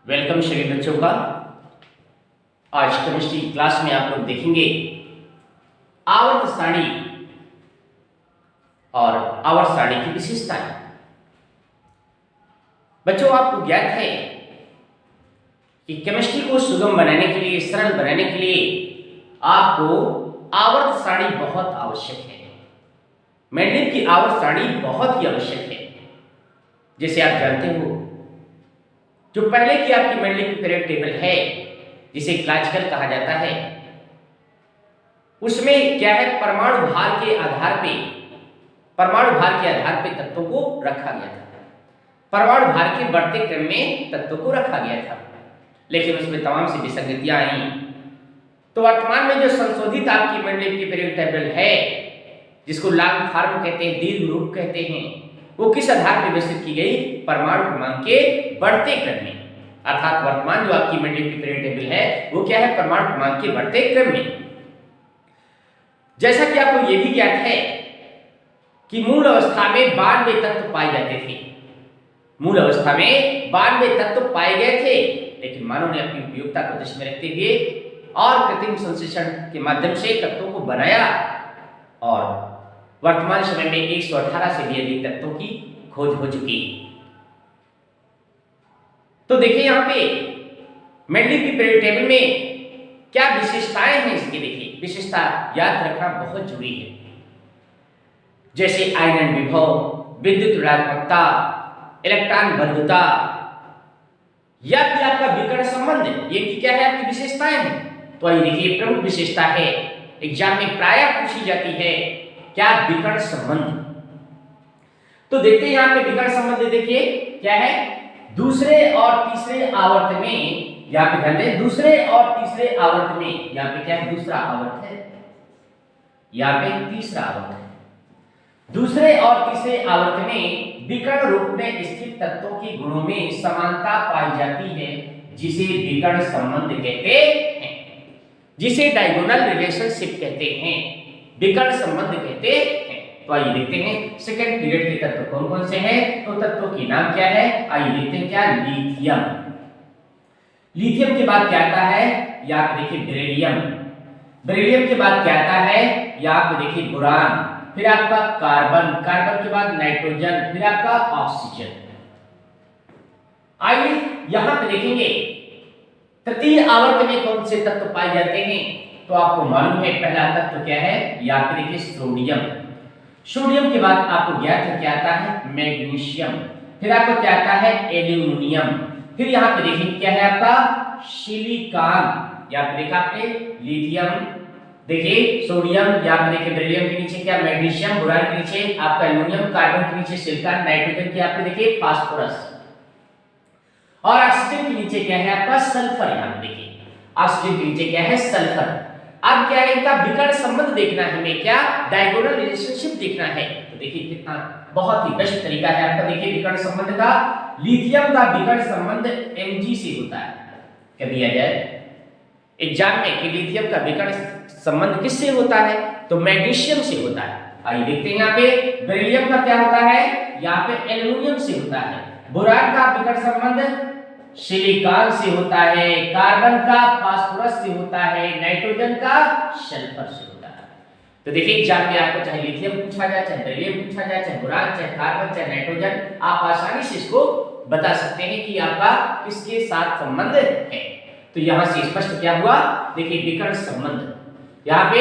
Welcome सभी बच्चों का। आज केमिस्ट्री क्लास में आप लोग देखेंगे आवर्त सारणी और आवर्त सारणी की विशेषताएं। बच्चों, आपको ज्ञात है कि केमिस्ट्री को सुगम बनाने के लिए, सरल बनाने के लिए आपको आवर्त सारणी बहुत आवश्यक है। मेंडलीव की आवर्त सारणी बहुत ही आवश्यक है। जैसे आप जानते हो, जो पहले की आपकी मेंडलीव की पीरियड टेबल है, जिसे क्लासिकल कहा जाता है, उसमें क्या है, परमाणु भार के आधार पे तत्वों को रखा गया था। परमाणु भार के बढ़ते क्रम में तत्वों को रखा गया था, लेकिन उसमें तमाम सी विसंगतियां आई। तो वर्तमान में जो संशोधित आपकी मेंडलीव की पीरियड टेबल है, जिसको लॉन्ग फॉर्म कहते हैं, दीर्घ रूप कहते हैं, वो किस आधार पर विकसित की गई? परमाणु क्रमांक के बढ़ते क्रम में। अर्थात वर्तमान जो आपकी मेंडलीव की पीरियड टेबल है, वो क्या है? परमाणु क्रमांक के बढ़ते क्रम में। जैसा कि आपको ये भी ज्ञात है कि मूल अवस्था में 92 तत्व पाए जाते थे। मूल अवस्था में 92 तत्व पाए गए थे, लेकिन मानव ने अपनी उपयोगिता को दृष्टि में रखते हुए और कृत्रिम संश्लेषण के माध्यम से तत्वों को बनाया और वर्तमान समय में 118 से भी अधिक तत्वों की खोज हो चुकी है। तो देखिए यहाँ पे मेंडलीव की पीरियड टेबल में क्या विशेषताएं हैं इसकी। देखिए, विशेषता याद रखना बहुत जरूरी है। जैसे आयनन विभव, विद्युत ऋणात्मकता, इलेक्ट्रॉन बंधुता या फिर आपका विकर्ण संबंध, ये क्या है? आपकी विशेषताएं हैं। तो ये देखिए, प्रमुख विशेषता है, एग्जाम में प्रायः पूछी जाती है, क्या? विकर्ण संबंध। तो देखते हैं यहाँ पे विकर्ण संबंध। देखिए क्या है, दूसरे और तीसरे आवर्त में, यहाँ पे ध्यान दें, दूसरे और तीसरे आवर्त में, यहाँ पे क्या है? दूसरा आवर्त है, यहाँ पे तीसरा आवर्त है। दूसरे और तीसरे आवर्त में विकर्ण रूप में स्थित तत्वों के गुणों में समानता पाई जाती है, जिसे विकर्ण संबंध कहते हैं, जिसे डायगोनल रिलेशनशिप कहते हैं, विकर्ण संबंध कहते हैं। तो आइए देखते हैं सेकंड पीरियड के तत्व कौन कौन से हैं। तो तत्वों के नाम क्या है? आइए देखते हैं। क्या? लिथियम। लिथियम के बाद क्या आता है? यहाँ पे देखिए बेरिलियम। बेरिलियम के बाद क्या आता है? यहाँ पे देखिए बोरान। फिर आपका कार्बन, कार्बन के बाद नाइट्रोजन, फिर आपका ऑक्सीजन। आइए यहाँ पे देखेंगे तृतीय आवर्त में कौन से तत्व पाए जाते हैं। तो आपको मालूम है पहला तत्व क्या है? यहाँ पे देखिए सोडियम। सोडियम के बाद आपको ज्ञात है क्या आता है? मैग्नीशियम। फिर आपको क्या आता है? एल्यूमिनियम। फिर यहाँ पे देखिए क्या है आपका? सिलिकॉन। यहाँ पे देखा आपने लिथियम, देखिए सोडियम, यहाँ पे देखिए बेरिलियम के नीचे क्या? मैग्नीशियम, बोरान के नीचे आपका एल्यूमिनियम, कार्बन के नीचे सिलिकॉन, नाइट्रोजन के यहाँ पे देखिए फास्फोरस, और ऑक्सीजन के नीचे क्या है आपका? सल्फर। यहाँ पे देखिए ऑक्सीजन के नीचे क्या है? सल्फर। अब क्या है? इनका विकर्ण संबंध देखना है हमें, क्या? डायगोनल रिलेशनशिप देखना है। तो देखिए कितना बहुत ही बेस्ट तरीका है आपका। देखिए विकर्ण संबंध का, लिथियम का विकर्ण संबंध Mg से होता है। कभी आ जाए एग्जाम में कि लिथियम का विकर्ण संबंध किससे होता है? तो मैग्नीशियम से होता है। आइए देखते हैं यहाँ पे बेरिलियम का क्या होता है? यहाँ पे एल्यूमिनियम से होता है। बोरान का विकर्ण संबंध सिलिकॉन से होता है। कार्बन का फास्फोरस से होता है। नाइट्रोजन का सल्फर से होता है। तो देखिए एग्जाम में आपको चाहे लिथियम पूछा जाए, चाहे बेरिलियम पूछा जाए, चाहे बोरान, चाहे कार्बन, चाहे नाइट्रोजन, आप आसानी से इसको बता सकते हैं कि आपका किसके साथ संबंध है। तो यहां से स्पष्ट क्या हुआ? देखिए विकर्ण संबंध। यहाँ पे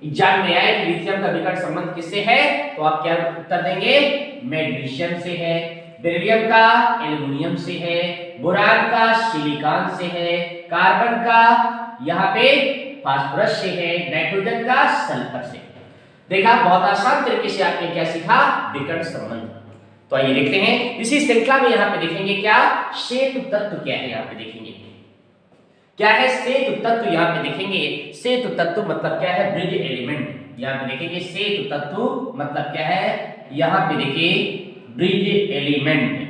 एग्जाम में आए कि लिथियम का विकर्ण संबंध किससे है, तो आप क्या उत्तर देंगे? मैग्नीशियम से है। बेरिलियम का एल्यूमिनियम से है। बोरान का सिलिकॉन से है। कार्बन का यहाँ पे फास्फोरस से है। नाइट्रोजन का सल्फर से। देखा, बहुत आसान तरीके से आपने क्या सीखा? विकर्ण संबंध। तो आइए देखते हैं इसी श्रृंखला में यहाँ पे देखेंगे क्या? सेतु तत्व क्या है, यहाँ पे देखेंगे क्या है? सेतु तत्व। यहाँ पे देखेंगे सेतु तत्व मतलब क्या है? Bridge element. यहाँ पे देखेंगे सेतु तत्व मतलब क्या है? यहाँ पे देखिए ब्रिज एलिमेंट।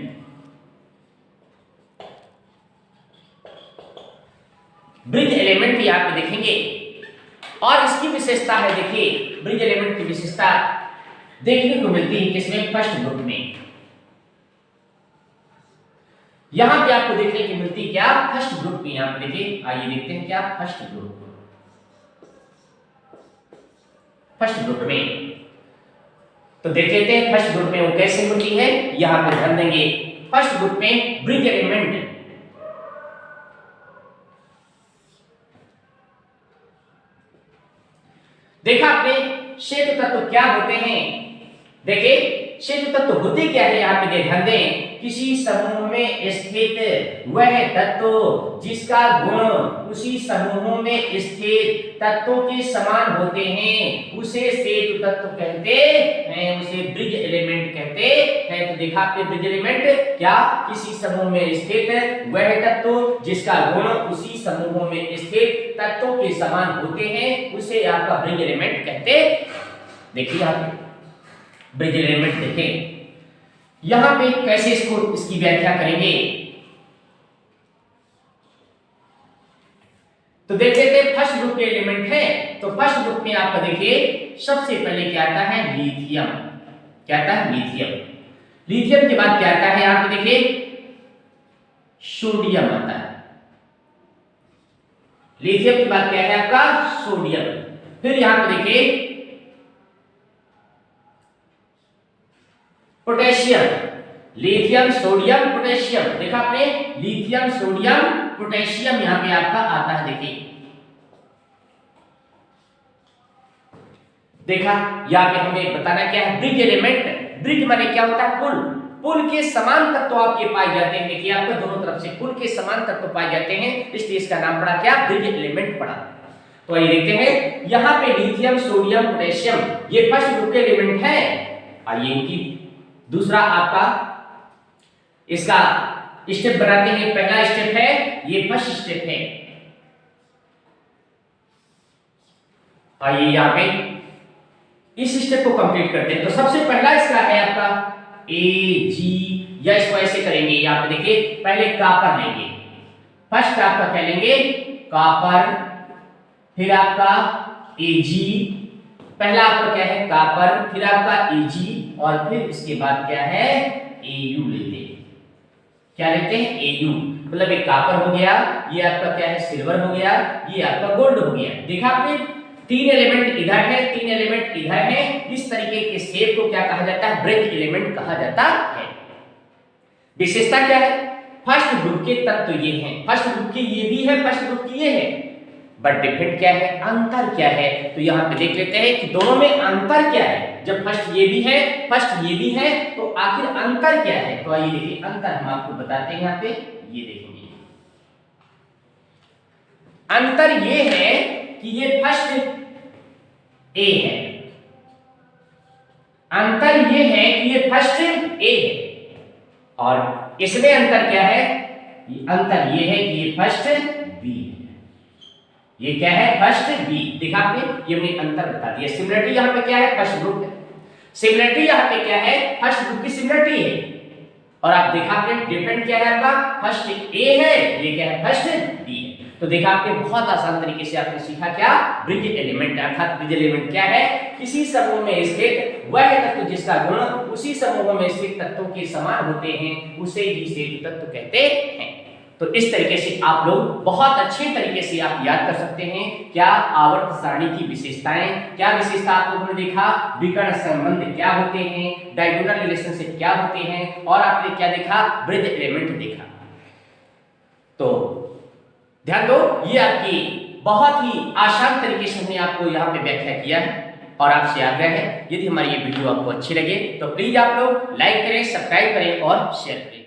ब्रिज एलिमेंट यहाँ पे देखेंगे, और इसकी विशेषता है, देखिए ब्रिज एलिमेंट की विशेषता देखने को मिलती है किसमें? फर्स्ट ग्रुप में। यहां पे आपको देखने की मिलती क्या, फर्स्ट ग्रुप में। यहां पे देखिए, आइए देखते हैं क्या फर्स्ट ग्रुप। फर्स्ट ग्रुप में तो देख लेते हैं फर्स्ट ग्रुप में वो कैसे होती है। यहां पे ध्यान देंगे, फर्स्ट ग्रुप में ब्रिज एलिमेंट, देखा आपने श्वेत तत्व क्या होते हैं। देखिए श्वेत तत्व होते क्या है, यहाँ पे ध्यान दें, किसी समूह में स्थित वह तत्व जिसका गुण उसी समूह में स्थित तत्वों के समान होते हैं उसे श्वेत तत्व कहते हैं, उसे ब्रिज एलिमेंट कहते हैं। तो देखा आपने ब्रिज एलिमेंट क्या, किसी समूह में स्थित वह तत्व जिसका गुण उसी समूह में स्थित तत्वों के समान होते हैं उसे आपका ब्रिज एलिमेंट कहते। देखिए यहाँ पे ब्रिज एलिमेंट देखें, यहां पे कैसे इसकी व्याख्या करेंगे। तो देख लेते हैं फर्स्ट ग्रुप के एलिमेंट है। तो फर्स्ट ग्रुप में आपका देखिए सबसे पहले क्या आता है, लिथियम। क्या आता है, लिथियम। लिथियम के बाद क्या आता है, यहां पे देखिए सोडियम आता है। लिथियम के बाद क्या है आपका, सोडियम। फिर यहां पे देखिए पोटेशियम, लिथियम सोडियम पोटेशियम। देखा आपने, लिथियम सोडियम पोटेशियम यहां पे आपका आता है। देखिए देखा, यहां पे हमें बताना क्या है, ब्रिज एलिमेंट। ब्रिज माने क्या होता है, पुल। पुल के समान तत्व आपके पाए जाते हैं। देखिए आपको दोनों तरफ से पुल के समान तत्व पाए जाते हैं, इसलिए इसका नाम पड़ा क्या, ब्रिज एलिमेंट पड़ा। तो आइए देखते हैं, यहां पे लिथियम सोडियम पोटेशियम ये फर्स्ट ग्रुप के एलिमेंट है। आइए इनकी दूसरा आपका इसका स्टेप बनाते हैं। पहला स्टेप है, ये फर्स्ट स्टेप है। आइए यहां पे इस स्टेप को कंप्लीट करते हैं। तो सबसे पहला इसका है आपका Ag, या इसको ऐसे करेंगे, यहां पे देखिए पहले कॉपर लेंगे। फर्स्ट आपका क्या लेंगे, कॉपर, फिर आपका Ag, पहला आपका क्या है कॉपर, फिर आपका Ag, और फिर इसके बाद क्या है Au लेते हैं। क्या लेते हैं, Au, मतलब एक कॉपर हो गया, ये आपका क्या है सिल्वर हो गया, ये आपका गोल्ड हो गया। देखा आपने, तीन एलिमेंट इधर है, तीन एलिमेंट इधर है। इस तरीके के शेप को क्या कहा जाता है, ब्रिज एलिमेंट कहा जाता है। विशेषता क्या है, फर्स्ट ग्रुप के तत्व ये हैं, फर्स्ट ग्रुप की ये भी है, फर्स्ट ग्रुप की ये है, बट डिफरेंट क्या है, अंतर क्या है। तो यहां पे देख लेते हैं कि दोनों में अंतर क्या है। जब फर्स्ट ये भी है, फर्स्ट ये भी है, तो आखिर अंतर क्या है। तो आइए देखिए अंतर हम आपको बताते हैं। यहां पे ये देखेंगे, अंतर ये है कि ये फर्स्ट ए है, अंतर ये है कि ये फर्स्ट ए है, और इसमें अंतर क्या है, अंतर ये है कि ये फर्स्ट बी है। ये क्या है, फर्स्ट बी। देखा आपने, ये हमने अंतर बता दिया। सिमिलरिटी यहां पे क्या है, फर्स्ट ग्रुप है। सिमिलरिटी यहां पे क्या है, फर्स्ट ग्रुप की सिमिलरिटी है। और आप देखा आपने डिफरेंट क्या है आपका, फर्स्ट ए है, ये क्या है फर्स्ट बी है। तो देखा आपने बहुत आसान तरीके से आपने सीखा क्या, ब्रिज एलिमेंट। अर्थात ब्रिज एलिमेंट क्या है, किसी समूह में स्थित वह तत्व जिसका गुण उसी समूह में स्थित तत्वों के समान होते हैं उसे ही श्वेत तत्व कहते हैं। तो इस तरीके से आप लोग बहुत अच्छे तरीके से आप याद कर सकते हैं क्या आवर्त सारणी की विशेषताएं, क्या विशेषता आप लोगों ने देखा, विकर्ण संबंध क्या होते हैं, डायगोनल रिलेशनशिप क्या होते हैं, और आपने क्या देखा, ब्रिज एलिमेंट देखा। तो ध्यान दो, ये आपकी बहुत ही आसान तरीके से हमने आपको यहाँ पे व्याख्या किया है। और आपसे आग्रह है, यदि हमारी ये वीडियो आपको अच्छी लगे तो प्लीज आप लोग लाइक करें, सब्सक्राइब करें और शेयर करें।